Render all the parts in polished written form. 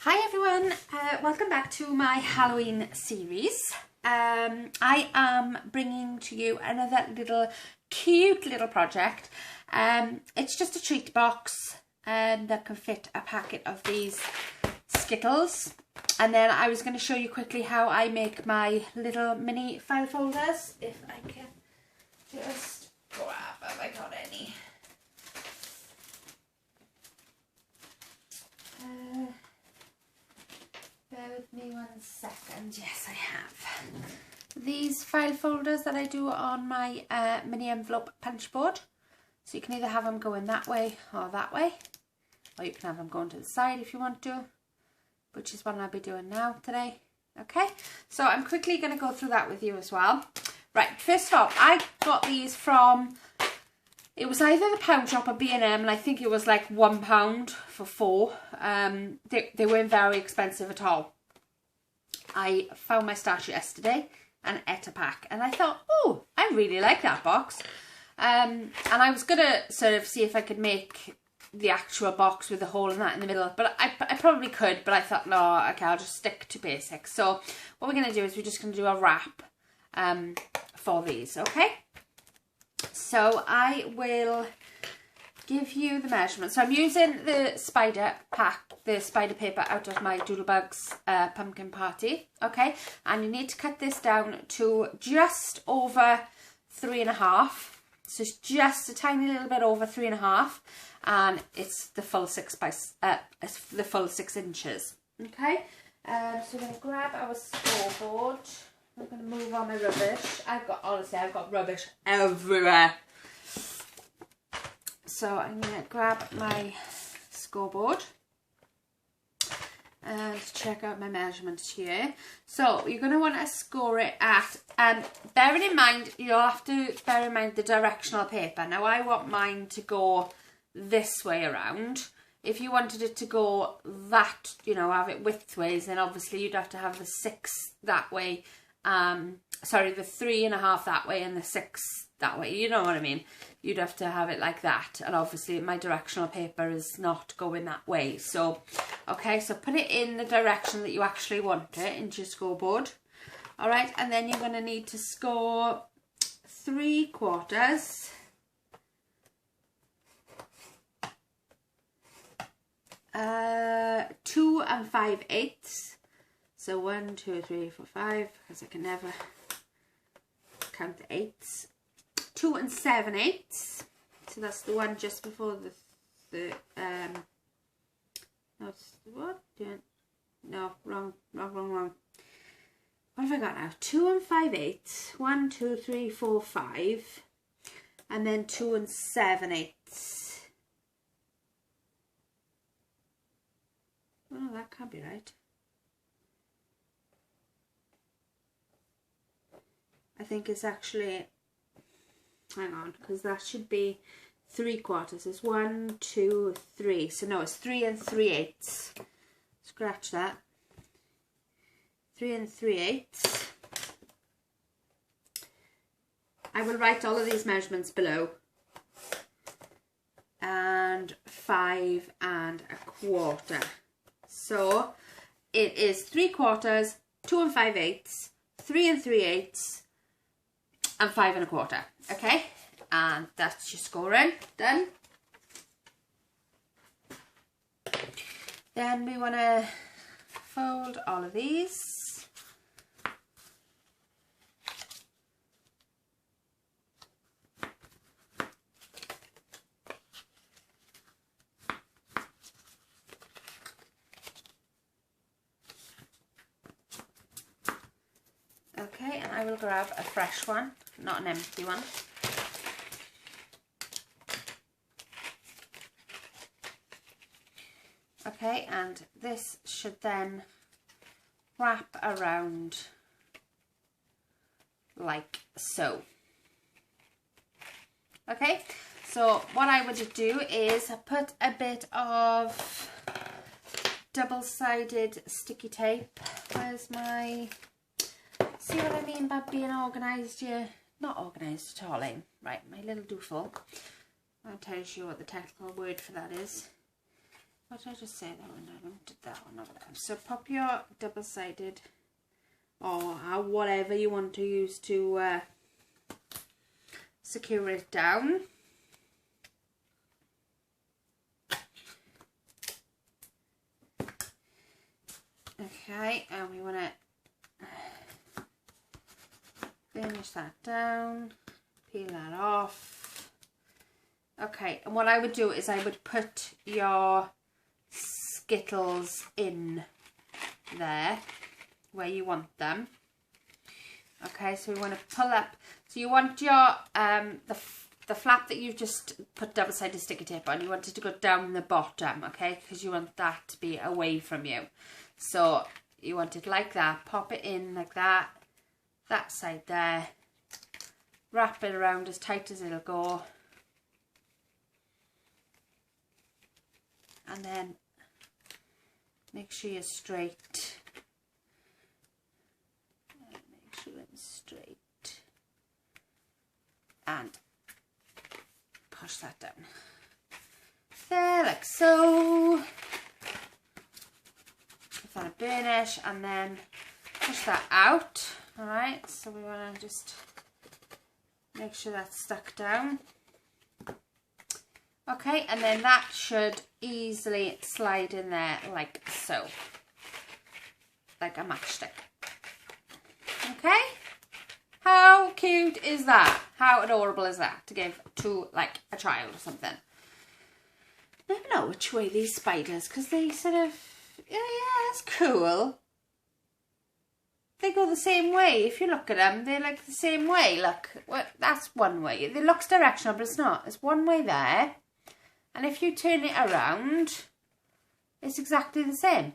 Hi everyone, welcome back to my Halloween series. I am bringing to you another cute little project. It's just a treat box that can fit a packet of these Skittles. And then I was going to show you quickly how I make my little mini file folders. If I can just grab, have I got any? Bear with me 1 second. Yes, I have. These file folders that I do on my mini envelope punch board. So you can either have them going that way or that way. Or you can have them going to the side if you want to. Which is what I'll be doing now today. Okay, so I'm quickly going to go through that with you as well. Right, first of all, I got these from, it was either the Pound Shop or B&M, and I think it was like £1 for 4. They weren't very expensive at all. I found my stash yesterday and ate a pack, and I thought, oh, I really like that box. And I was going to sort of see if I could make the actual box with the hole in that in the middle, but I probably could, but I thought, no, okay, I'll just stick to basics. So what we're going to do is we're just going to do a wrap for these, okay? So I will give you the measurements. So I'm using the spider pack, the spider paper out of my Doodlebugs pumpkin party, okay? And you need to cut this down to just over 3.5. So it's just a tiny little bit over 3.5, and it's the full 6 inches. Okay, so we're gonna grab our scoreboard. I'm gonna move on my rubbish. Honestly, I've got rubbish everywhere. So I'm gonna grab my scoreboard and check out my measurements here. So you're going to want to score it at, bearing in mind, you'll have to bear in mind the directional paper. Now I want mine to go this way around. If you wanted it to go that, have it widthways, then obviously you'd have to have the 6 that way. Sorry, the 3.5 that way and the 6 that way. You know what I mean? You'd have to have it like that. And obviously my directional paper is not going that way. So, okay, so put it in the direction that you actually want it into your scoreboard. All right, and then you're going to need to score 3/4. Two and 5/8. So 1, 2, 3, 4, 5, because I can never count the 8s. 2 and 7/8. So that's the one just before no, what? No, wrong. What have I got now? 2 and 5/8. 1, 2, 3, 4, 5. And then 2 and 7/8. Oh, that can't be right. I think it's actually, hang on, because that should be 3/4. It's 1, 2, 3. So no, it's 3 and 3/8. Scratch that. 3 and 3/8. I will write all of these measurements below. And 5 and 1/4. So it is 3/4, 2 and 5/8, 3 and 3/8. And 5 1/4, okay? And that's your scoring, done. Then we want to fold all of these. Okay, and I will grab a fresh one, not an empty one. Okay, and this should then wrap around like so. Okay, so what I would do is put a bit of double-sided sticky tape. Where's my... See what I mean by being organised here? Not organised at all, eh? Right, my little doofle. That tells you what the technical word for that is. What did I just say that one? I did that one over there. So pop your double-sided or whatever you want to use to secure it down. Okay, and we want to finish that down, peel that off. Okay, and what I would do is I would put your Skittles in there where you want them. Okay, so we want to pull up. So you want your the flap that you've just put double-sided sticky tape on, you want it to go down the bottom, okay, because you want that to be away from you. So you want it like that, pop it in like that, that side there, wrap it around as tight as it'll go, and then make sure you're straight. Make sure it's straight. And push that down. There, like so. Give that a burnish and then push that out. Alright, so we want to just make sure that's stuck down. Okay, and then that should easily slide in there like so. Like a matchstick. Okay? How cute is that? How adorable is that to give to like a child or something? Never know which way these spiders, because they sort of, yeah, that's cool. They go the same way. If you look at them, they're like the same way. Look, well, that's one way. It looks directional, but it's not. It's one way there. And if you turn it around, it's exactly the same.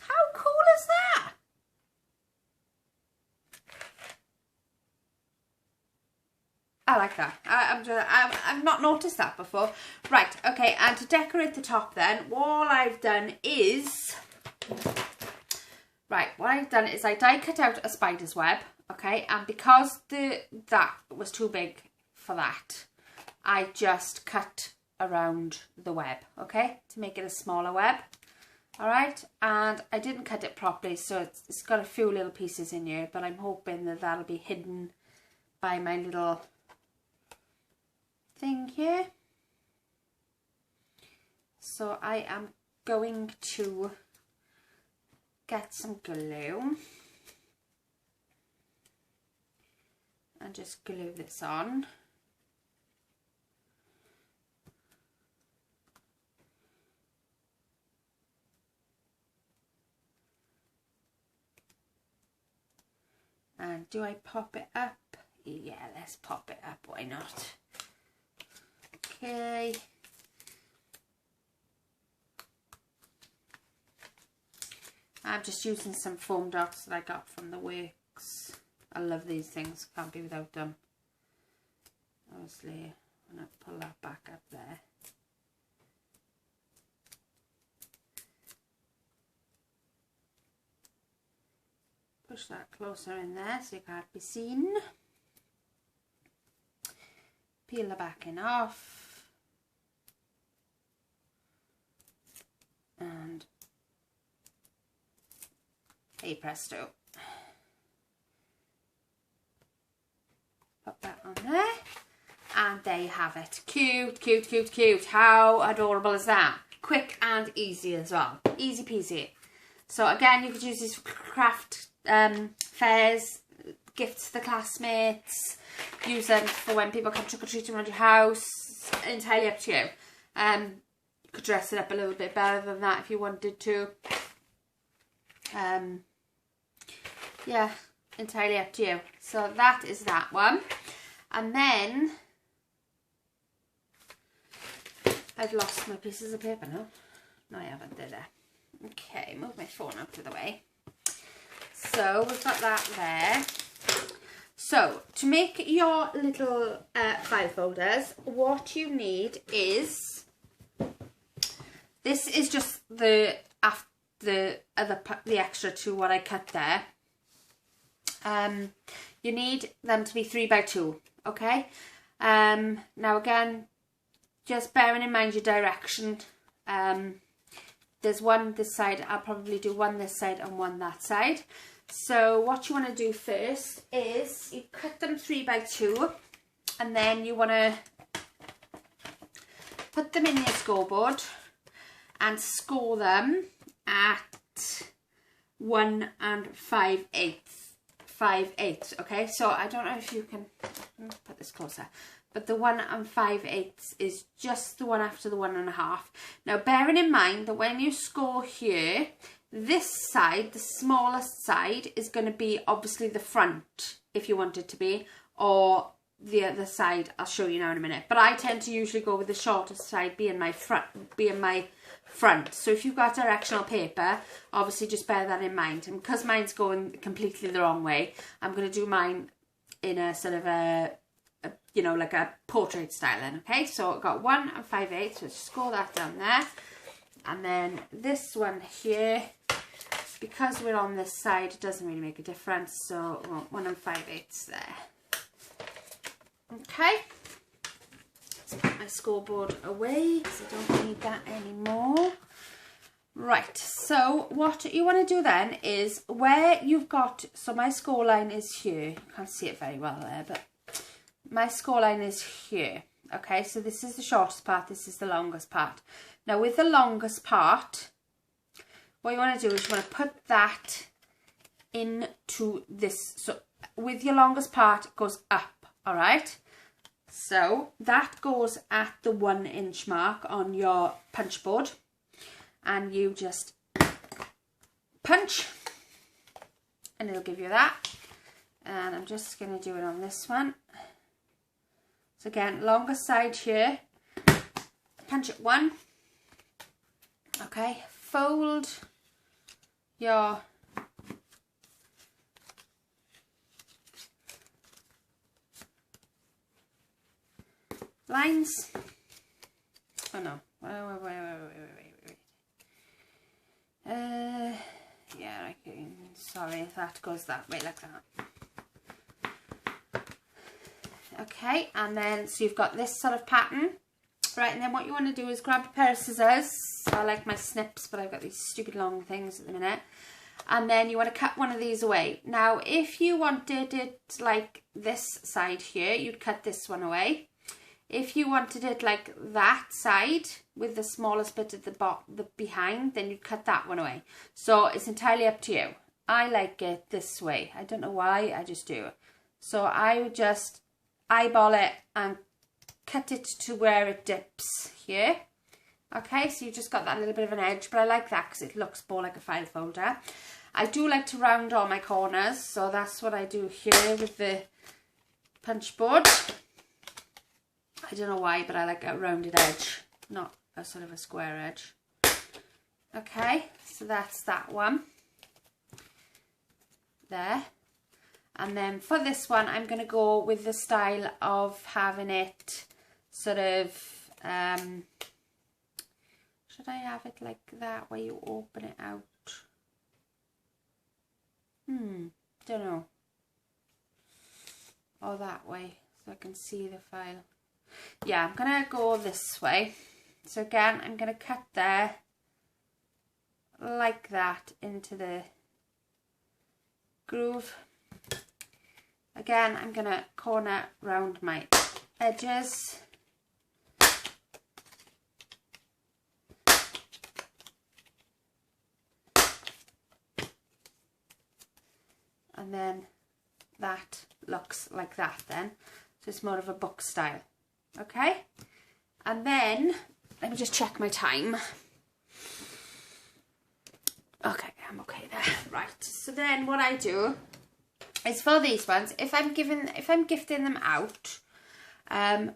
How cool is that? I like that. I've not noticed that before. Right, okay, and to decorate the top then, all I've done is... Right, what I've done is I die cut out a spider's web, okay, and because that was too big for that, I just cut around the web, okay, to make it a smaller web. Alright, and I didn't cut it properly, so it's got a few little pieces in here, but I'm hoping that that'll be hidden by my little thing here. So I am going to get some glue and just glue this on. And do I pop it up? Yeah, let's pop it up, why not? Okay. I'm just using some foam dots that I got from the Works. I love these things, can't be without them. Obviously, I'm going to pull that back up there. Push that closer in there so you can't be seen. Peel the backing off. And hey presto. Pop that on there. And there you have it. Cute, cute, cute, cute. How adorable is that? Quick and easy as well. Easy peasy. So again, you could use these for craft fairs, gifts to the classmates, use them for when people come trick-or-treating around your house. Entirely up to you. You could dress it up a little bit better than that if you wanted to. Yeah, entirely up to you. So that is that one. And then I've lost my pieces of paper now. No, I haven't. They're there. Okay, move my phone out of the way. So we've got that there. So to make your little file folders, what you need is, this is just the extra to what I cut there. You need them to be 3x2, okay? Now again, just bearing in mind your direction There's one this side. I'll probably do one this side and one that side. So what you want to do first is you cut them 3 by 2, and then you want to put them in your scoreboard and score them at 1 5/8. Okay, so I don't know if you can put this closer, but the 1 5/8 is just the one after the 1 1/2. Now, bearing in mind that when you score here, this side, the smallest side, is going to be obviously the front, if you want it to be, or the other side. I'll show you now in a minute. But I tend to usually go with the shortest side being my front. So if you've got directional paper, obviously just bear that in mind. And because mine's going completely the wrong way, I'm going to do mine in a sort of you know, like a portrait style then, okay? So I've got 1 5/8, so just score that down there. And then this one here, because we're on this side, it doesn't really make a difference, so 1 5/8 there. Okay, let's put my scoreboard away because I don't need that anymore. Right, so what you want to do then is where you've got, so my score line is here. You can't see it very well there, but my score line is here. Okay, so this is the shortest part, this is the longest part. Now with the longest part, what you want to do is you want to put that into this. So with your longest part, it goes up, all right? So that goes at the 1 inch mark on your punch board. And you just punch, and it'll give you that. And I'm just going to do it on this one. So again, longest side here, punch it 1. Okay, fold your lines. Oh no, wait. Yeah, I can, sorry, that goes that way like that. Okay, and then so you've got this sort of pattern, right? And then what you want to do is grab a pair of scissors. I like my snips, but I've got these stupid long things at the minute. And then you want to cut one of these away. Now, if you wanted it like this side here, you'd cut this one away. If you wanted it like that side with the smallest bit at the bottom, the behind, then you'd cut that one away. So it's entirely up to you. I like it this way. I don't know why, I just do. So I would just eyeball it and cut it to where it dips here. Okay, so you just got that little bit of an edge, but I like that because it looks more like a file folder. I do like to round all my corners, so that's what I do here with the punch board. I don't know why, but I like a rounded edge, not a sort of a square edge. Okay, so that's that one there. And then for this one, I'm going to go with the style of having it sort of, should I have it like that, where you open it out? Don't know. Or that way, so I can see the file. Yeah, I'm going to go this way. So again, I'm going to cut there, like that, into the groove. Again, I'm going to corner round my edges. And then that looks like that then. So it's more of a book style. Okay? And then, let me just check my time. Okay, I'm okay there. Right, so then what I do is for these ones, if I'm gifting them out,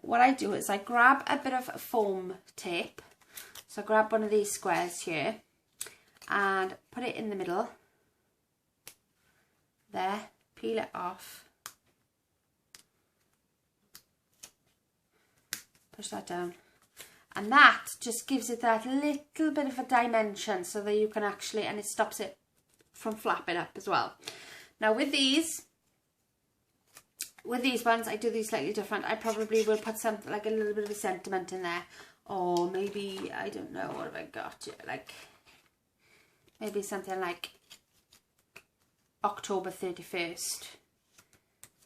what I do is I grab a bit of foam tape. So I grab one of these squares here and put it in the middle. There, peel it off. Push that down. And that just gives it that little bit of a dimension so that you can actually, and it stops it from flapping up as well. Now with these ones, I do these slightly different. I probably will put something like a little bit of a sentiment in there, or maybe, I don't know, what have I got here, like maybe something like October 31st,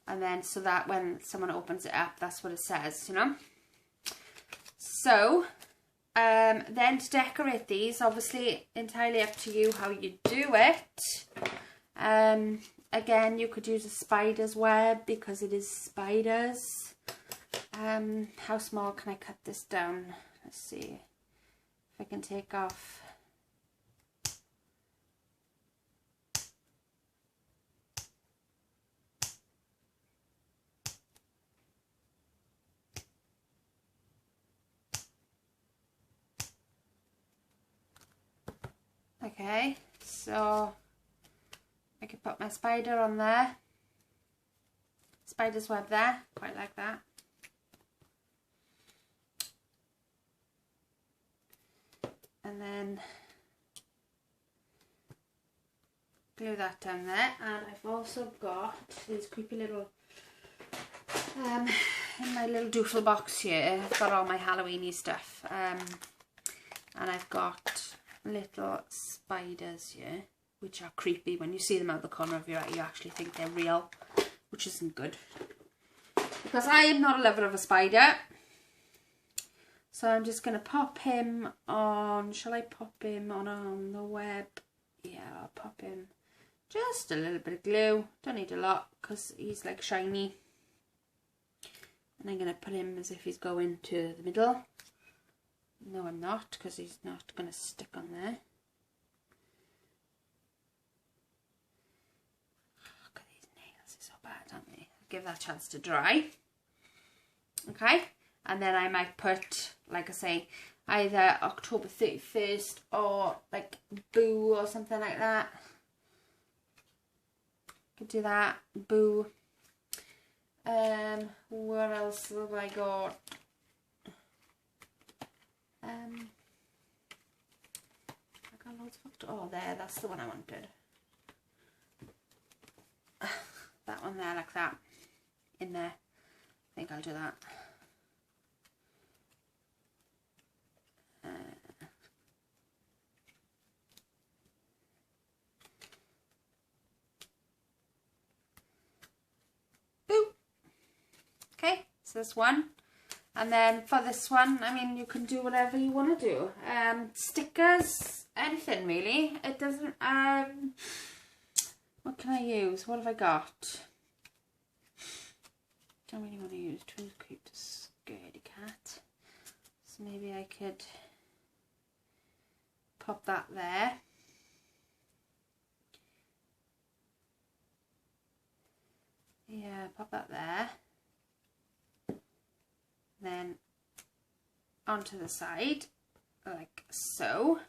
and then so that when someone opens it up, that's what it says, you know. So then to decorate these, obviously entirely up to you how you do it. Again, you could use a spider's web because it is spiders. How small can I cut this down? Let's see if I can take off. Okay, so I could put my spider on there. Spider's web there, quite like that. And then glue that down there. And I've also got these creepy little, in my little doodle box here, I've got all my Halloweeny stuff. And I've got little spiders here, which are creepy. When you see them out the corner of your eye, you actually think they're real, which isn't good. Because I am not a lover of a spider. So I'm just going to pop him on, shall I pop him on the web? Yeah, I'll pop him just a little bit of glue. Don't need a lot because he's like shiny. And I'm going to put him as if he's going to the middle. No, I'm not, because he's not going to stick on there. Look at these nails, they're so bad, aren't they? Give that a chance to dry. Okay, and then I might put, like I say, either October 31st or like Boo or something like that. Could do that, Boo. What else have I got? I got loads of, oh there, that's the one I wanted. That one there, like that, in there. I think I'll do that. Boo! Okay, so this one. And then for this one, I mean, you can do whatever you want to do. Stickers, anything really. It doesn't, what can I use? What have I got? Don't really want to use too cute to scaredy cat. So maybe I could pop that there. Yeah, pop that there. Then onto the side like so,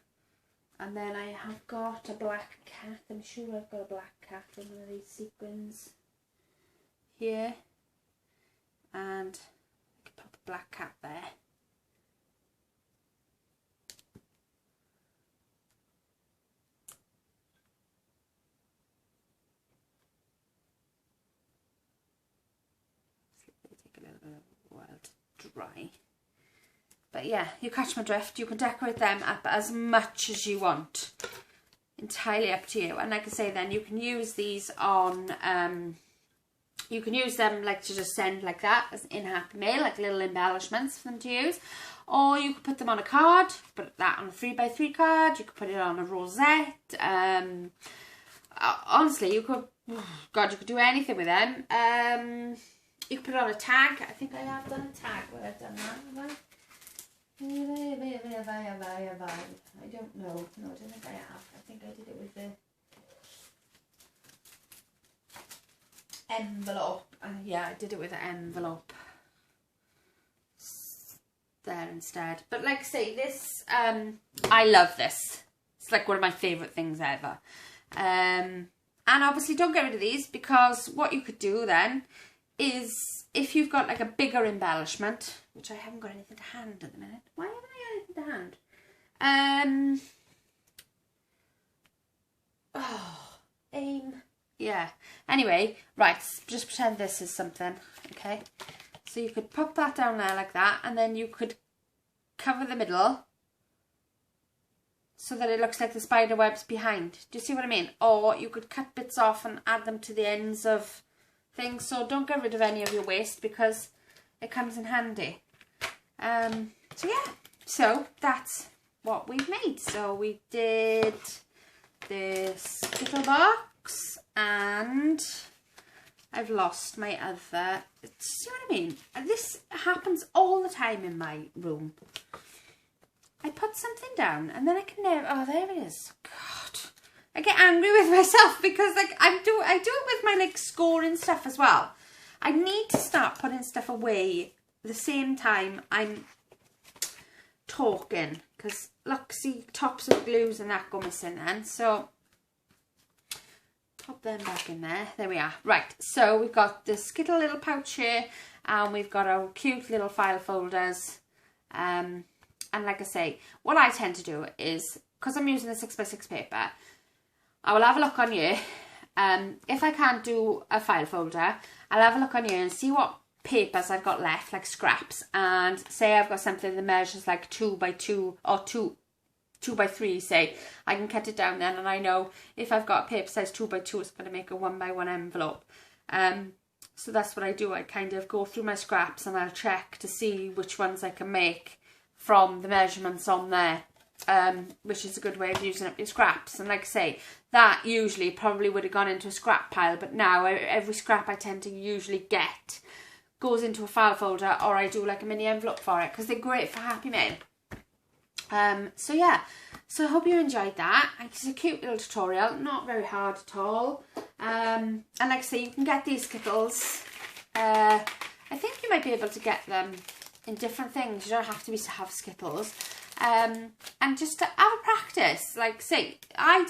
and then I have got a black cat. I'm sure I've got a black cat in one of these sequins here, and I can pop a black cat there. Take a little bit of a while to dry, but yeah, you catch my drift. You can decorate them up as much as you want, entirely up to you. And like I say, then you can use these on you can use them like to just send like that as in Happy Mail, like little embellishments for them to use, or you could put them on a card, put that on a 3x3 card. You could put it on a rosette. Honestly, you could, God, you could do anything with them. You can put it on a tag. I think I have done a tag where I've done that, have I? I don't know. No, I don't think I have. I think I did it with the envelope. Yeah, I did it with the envelope there instead. But like I say, this, I love this. It's like one of my favourite things ever. And obviously don't get rid of these, because what you could do then is, if you've got like a bigger embellishment, which I haven't got anything to hand at the minute. Why haven't I got anything to hand? Yeah. Anyway, right, just pretend this is something, okay? So you could pop that down there like that, and then you could cover the middle so that it looks like the spider web's behind. Do you see what I mean? Or you could cut bits off and add them to the ends of things. So don't get rid of any of your waste because it comes in handy. So yeah, so that's what we've made. So we did the Skittle box and I've lost my other, see what I mean? This happens all the time in my room. I put something down and then I can never, oh there it is. God, I get angry with myself because like I do it with my like scoring stuff as well. I need to start putting stuff away the same time I'm talking, because look, see, tops of glues and that go missing then, so pop them back in there. There we are. Right, so we've got the Skittle little pouch here and we've got our cute little file folders, and like I say, what I tend to do is, because I'm using the 6x6 paper, I will have a look on here. If I can't do a file folder, I'll have a look on here and see what papers I've got left, like scraps, and say I've got something that measures like 2 by 2 or 2 by 3, say, I can cut it down then, and I know if I've got a paper size 2 by 2, it's going to make a 1 by 1 envelope. So that's what I do. I kind of go through my scraps and I'll check to see which ones I can make from the measurements on there, which is a good way of using up your scraps. And like I say, that usually probably would have gone into a scrap pile, but now every scrap I tend to usually get goes into a file folder, or I do like a mini envelope for it because they're great for Happy Mail. So yeah, so I hope you enjoyed that. It's a cute little tutorial, not very hard at all. And like I say, you can get these Skittles. I think you might be able to get them in different things. You don't have to have Skittles. And just to have a practice, like say, I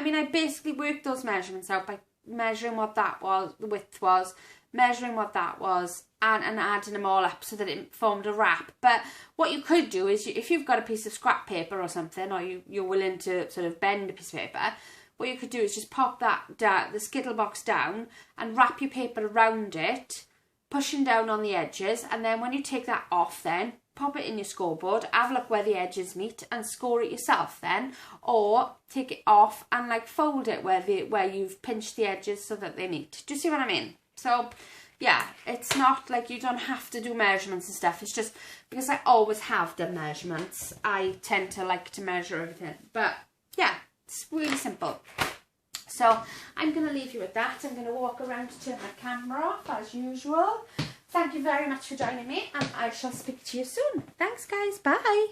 mean I basically worked those measurements out by measuring what that was, the width was, measuring what that was, and adding them all up so that it formed a wrap. But what you could do is, if you've got a piece of scrap paper or something, or you're willing to sort of bend a piece of paper, what you could do is just pop the Skittle box down and wrap your paper around it, pushing down on the edges, and then when you take that off then, pop it in your scoreboard, have a look where the edges meet and score it yourself then, or take it off and like fold it where you've pinched the edges so that they meet. Do you see what I mean? So yeah, it's not like you don't have to do measurements and stuff. It's just because I always have done measurements, I tend to like to measure everything. But yeah, it's really simple. So I'm going to leave you with that. I'm going to walk around to turn my camera off as usual. Thank you very much for joining me, and I shall speak to you soon. Thanks guys, bye.